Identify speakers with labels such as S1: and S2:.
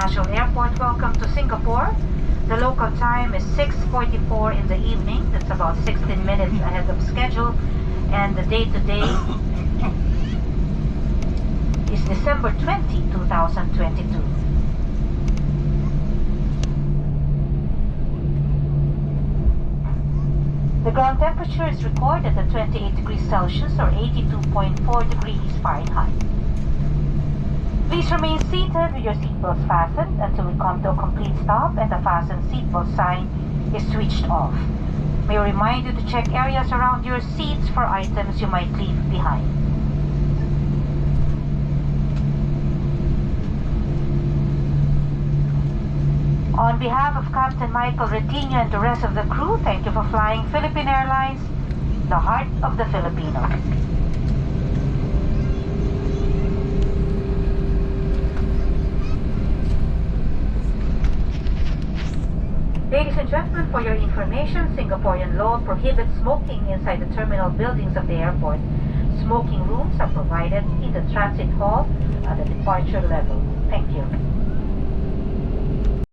S1: International Airport. Welcome to Singapore. The local time is 6:44 in the evening. That's about 16 minutes ahead of schedule. And the date today is December 20, 2022. The ground temperature is recorded at 28 degrees Celsius or 82.4 degrees Fahrenheit. Please remain seated with your seatbelts fastened until we come to a complete stop and the fasten seatbelt sign is switched off. May I remind you to check areas around your seats for items you might leave behind. On behalf of Captain Michael Retino and the rest of the crew, thank you for flying Philippine Airlines, the heart of the Filipino. Ladies and gentlemen, for your information, Singaporean law prohibits smoking inside the terminal buildings of the airport. Smoking rooms are provided in the transit hall at the departure level. Thank you.